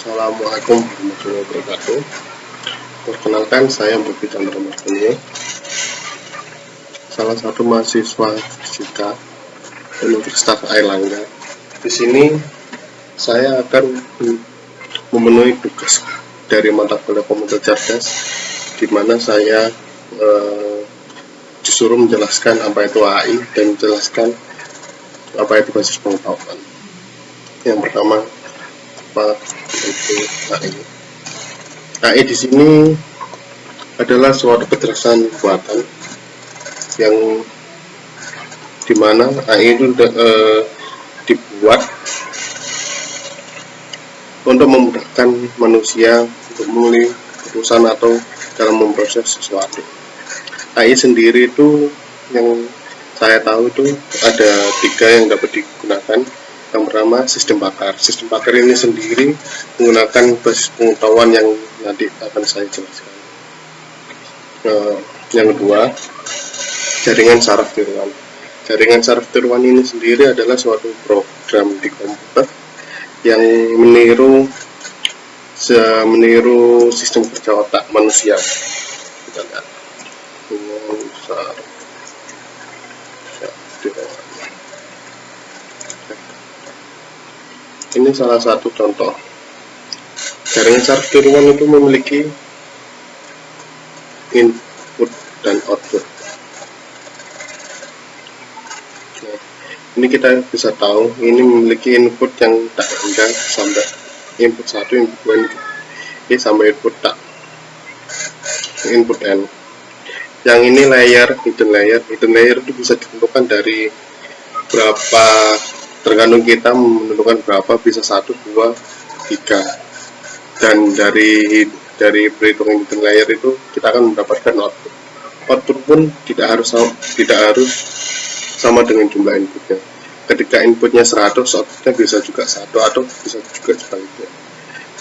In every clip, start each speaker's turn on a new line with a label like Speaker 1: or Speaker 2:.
Speaker 1: Assalamualaikum warahmatullahi wabarakatuh. Perkenalkan, saya Bobi Chandra Margonio, salah satu mahasiswa fisika Universitas Airlangga. Di sini saya akan memenuhi tugas dari mata kuliah komputer cerdas, di mana saya disuruh menjelaskan apa itu AI dan menjelaskan apa itu basis pengetahuan. Yang pertama, apa itu AI? AI di sini adalah suatu kecerdasan buatan yang dimana AI itu dibuat untuk memudahkan manusia untuk memilih keputusan atau dalam memproses sesuatu. AI sendiri itu yang saya tahu itu ada 3 yang dapat digunakan. Yang pertama, sistem pakar. Sistem pakar ini sendiri menggunakan basis pengetahuan yang nanti akan saya jelaskan. Yang kedua, jaringan saraf tiruan. Jaringan saraf tiruan ini sendiri adalah suatu program di komputer yang meniru sistem kerja otak manusia. Kita lihat. Ini salah satu contoh. Jaringan saraf tiruan itu memiliki input dan output. Nah, ini kita bisa tahu ini memiliki input yang tak rendah sampai input 1, input 2, input ini sampai input tak input n. Yang ini hidden layer itu bisa ditentukan dari berapa, tergantung kita menentukan berapa, bisa 1, 2, 3, dan dari perhitungan hidden layer itu kita akan mendapatkan output. Output pun tidak harus sama dengan jumlah inputnya. Ketika inputnya 100, outputnya bisa juga 1 atau bisa juga sebaliknya,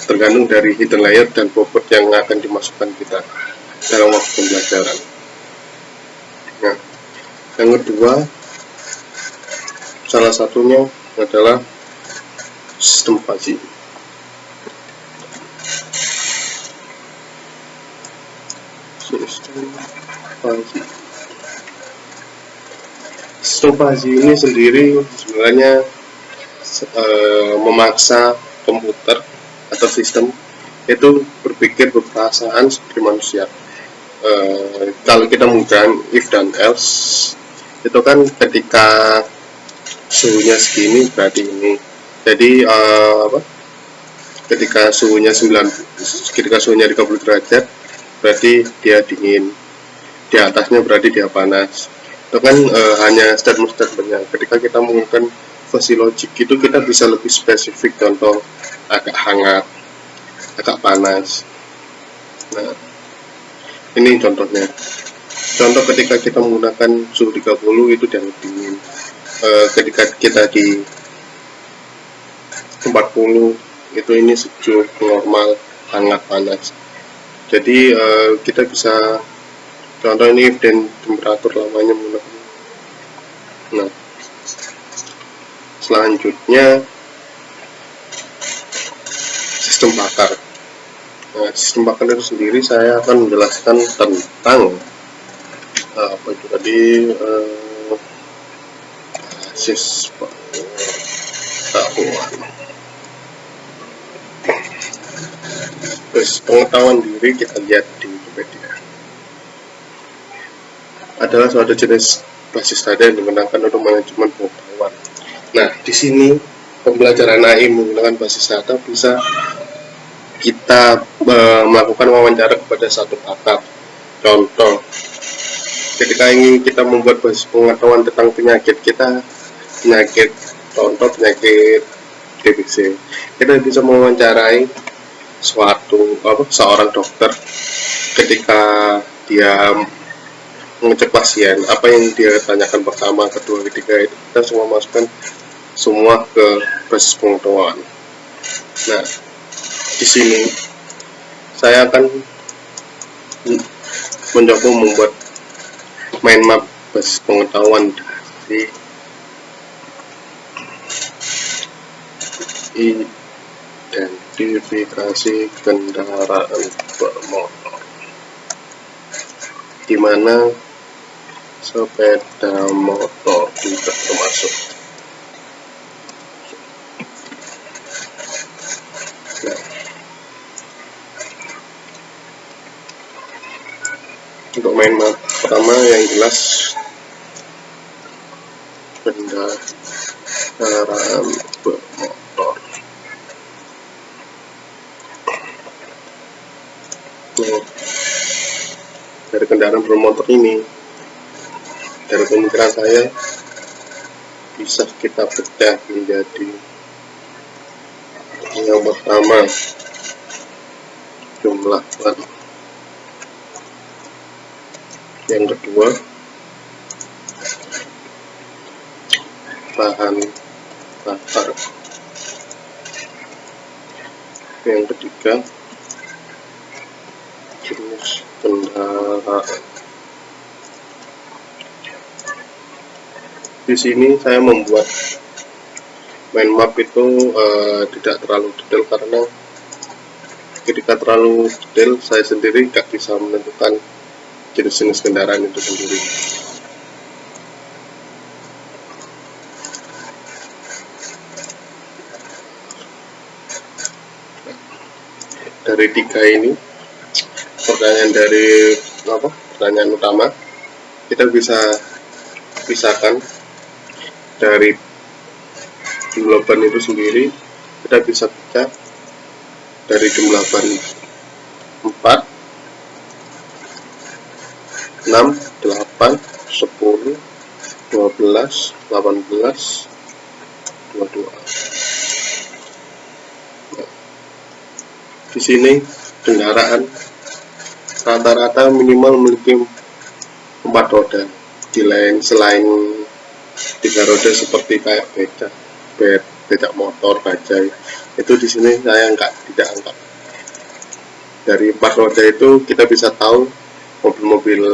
Speaker 1: tergantung dari hidden layer dan bobot yang akan dimasukkan kita dalam waktu pembelajaran. Nah, yang kedua, salah satunya adalah sistem fuzzy. Sistem fuzzy ini sendiri sebenarnya memaksa komputer atau sistem itu berpikir, berperasaan seperti manusia. Kalau kita menggunakan if dan else, itu kan ketika suhunya segini berarti ini. Jadi ketika suhunya 30 derajat berarti dia dingin, di atasnya berarti dia panas. Itu kan hanya statement-statementnya. Ketika kita menggunakan fuzzy logic itu kita bisa lebih spesifik, contoh agak hangat, agak panas. Nah, ini contohnya. Contoh ketika kita menggunakan suhu 30 itu dianggap dingin. Ketika kita di 40 itu ini sejuk, normal, hangat, panas. Jadi kita bisa contoh ini dan temperatur lamanya menggunakan. Nah, selanjutnya sistem bakar. Nah, sistem bakar itu sendiri saya akan menjelaskan tentang apa itu tadi, basis pengetahuan diri. Kita lihat di Wikipedia, adalah suatu jenis basis data yang digunakan untuk manajemen pengetahuan. Nah, di sini pembelajaran AI menggunakan basis data bisa kita melakukan wawancara kepada satu pakar. Contoh, ketika ingin kita membuat basis pengetahuan tentang penyakit TBC, kita bisa mewawancarai seorang dokter. Ketika dia mengecek pasien, apa yang dia tanyakan pertama, kedua, ketiga, itu kita semua masukkan semua ke basis pengetahuan. Nah, di sini saya akan mencoba membuat mind map basis pengetahuan di I dan D. modifikasi kendaraan bermotor, di mana sepeda motor juga termasuk. Nah, untuk main map pertama yang jelas kendaraan bermotor. Nah, dari kendaraan bermotor ini, dari pemikiran saya, bisa kita bedah menjadi yang pertama jumlah ban, yang kedua bahan bakar, yang ketiga jenis kendaraan. Di sini saya membuat mind map itu tidak terlalu detail, karena ketika terlalu detail saya sendiri tidak bisa menentukan jenis-jenis kendaraan itu sendiri. Dari tiga ini pertanyaan utama, kita bisa pisahkan dari jumlah ban itu sendiri. Kita bisa baca dari jumlah ban 4, 6, 8, 10, 12, 18, 22. Nah, di sini kendaraan rata-rata minimal memiliki 4 roda. Selain 3 roda seperti kayak becak motor, bajai, itu di sini saya tidak angkat. Dari 4 roda itu kita bisa tahu mobil-mobil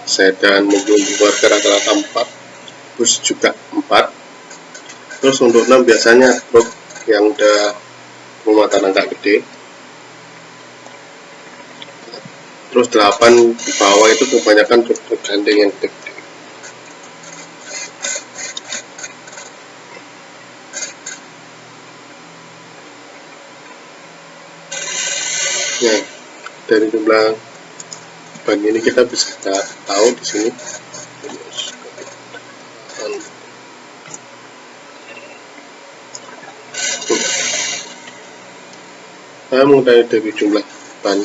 Speaker 1: sedan, mobil keluarga rata-rata 4, bus juga 4. Terus untuk 6 biasanya truk yang udah muatan agak gede. Terus 8 di bawah itu kebanyakan truk gandeng yang gede. Nah, dari jumlah ban ini kita bisa tahu di sini. Saya mengetahui dari jumlah ban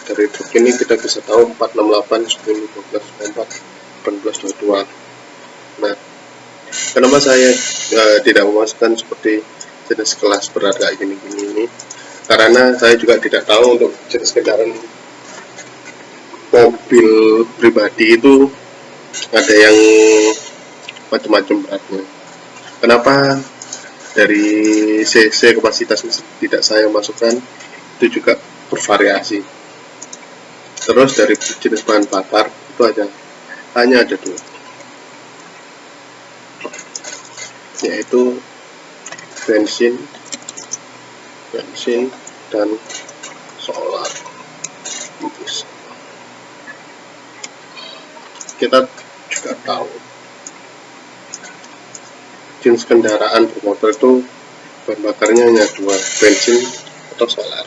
Speaker 1: dari truk ini, kita bisa tahu 4, 6, 8, 10, 12, 14, 18, 22. Nah, kenapa saya tidak memasukkan seperti jenis kelas berat kayak gini ini? Karena saya juga tidak tahu untuk jenis kendaraan mobil pribadi itu ada yang macam-macam beratnya. Kenapa dari cc kapasitas tidak saya masukkan, itu juga bervariasi. Terus dari jenis bahan bakar itu hanya ada 2, yaitu bensin dan solar. Kita juga tahu jenis kendaraan bermotor itu bahan bakarnya hanya 2, bensin atau solar.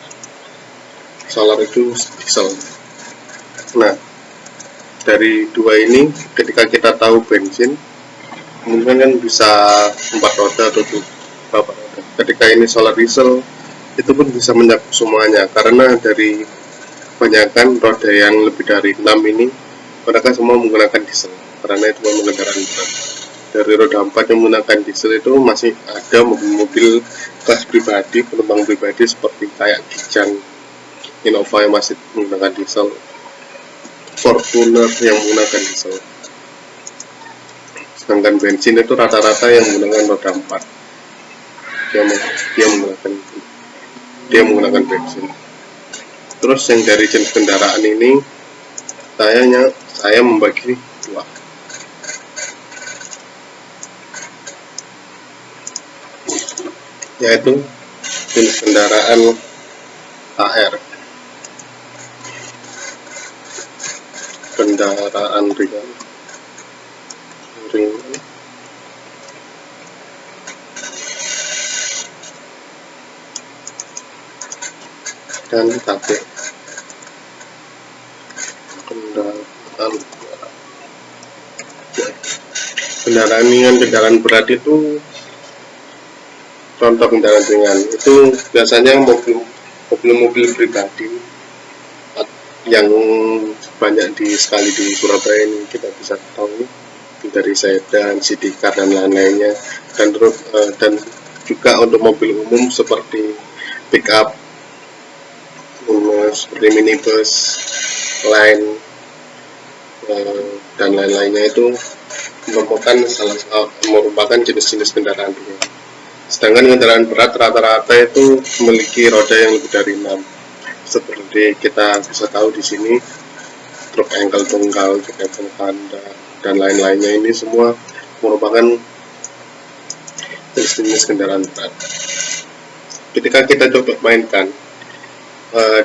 Speaker 1: Solar itu diesel. Nah, dari 2 ini, ketika kita tahu bensin, mungkin kan bisa 4 roda atau 2 roda. Ketika ini solar diesel, itu pun bisa mencakup semuanya, karena dari kebanyakan roda yang lebih dari 6 ini, mereka semua menggunakan diesel, karena itu memang kendaraan berat. Dari roda 4 yang menggunakan diesel itu masih ada mobil-mobil kelas pribadi, penumpang pribadi seperti kayak Kijang, Innova yang masih menggunakan diesel, Fortuner yang menggunakan diesel. Sedangkan bensin itu rata-rata yang menggunakan roda 4, dia menggunakan bensin. Terus yang dari jenis kendaraan ini, saya membagi 2. Yaitu jenis kendaraan KR, kendaraan ringan, dan KP, kendaraan ringan, kendaraan berat itu contoh kendaraan ringan itu biasanya mobil pribadi yang banyak sekali di Surabaya ini, kita bisa tahu dari sedan, city car dan lain-lainnya, dan juga untuk mobil umum seperti pick up, seperti minibus, line, dan lain-lainnya itu merupakan jenis-jenis kendaraan ringan. Sedangkan kendaraan berat rata-rata itu memiliki roda yang lebih dari 6. Seperti kita bisa tahu di sini, truk engkel tunggal, truk engkel tanda, dan lain-lainnya, ini semua merupakan jenis-jenis kendaraan berat. Ketika kita coba mainkan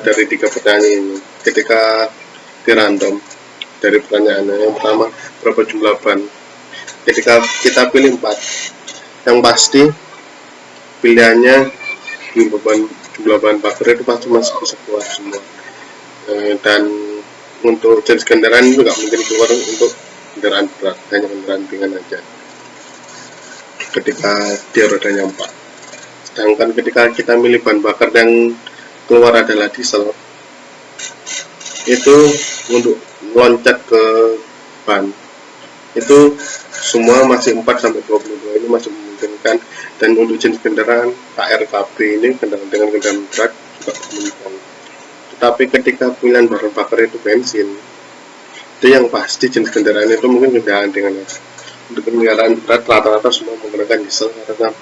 Speaker 1: dari 3 pertanyaan ini, ketika di random dari pertanyaannya, yang pertama berapa jumlah ban, ketika kita pilih 4, yang pasti pilihannya jumlah bahan bakar itu pasti masih bisa keluar semua. Dan untuk jenis kendaraan itu nggak mungkin keluar untuk kendaraan berat, hanya kendaraan ringan aja ketika dia rodanya 4. Sedangkan ketika kita milih bahan bakar yang keluar adalah diesel, itu untuk loncat ke ban itu semua masih 4-22, ini masih memungkinkan. Dan untuk jenis kendaraan KRKB ini, kendaraan dengan kendaraan berat, juga memungkinkan. Tetapi ketika pilihan bahan bakar itu bensin, itu yang pasti jenis kendaraan itu mungkin kendaraan dengan untuk kendaraan berat rata-rata semua menggunakan diesel, karena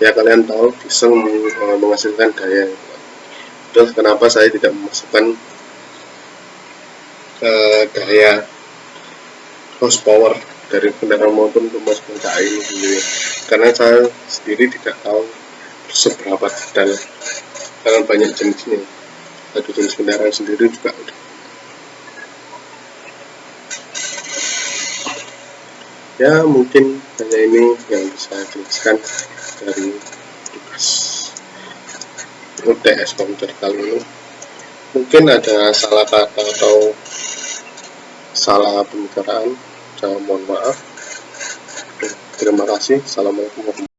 Speaker 1: ya kalian tahu diesel menghasilkan daya. Terus kenapa saya tidak memasukkan daya horsepower dari kendaraan motor untuk masuk ke KI ini sendiri, karena saya sendiri tidak tahu seberapa detail, karena banyak jenisnya. Satu jenis kendaraan sendiri juga ya, mungkin hanya ini yang bisa jelaskan dari tugas UTS komputer kali ini. Mungkin ada salah kata atau salah pembicaraan, saya mohon maaf. Terima kasih. Assalamualaikum warahmatullahi wabarakatuh.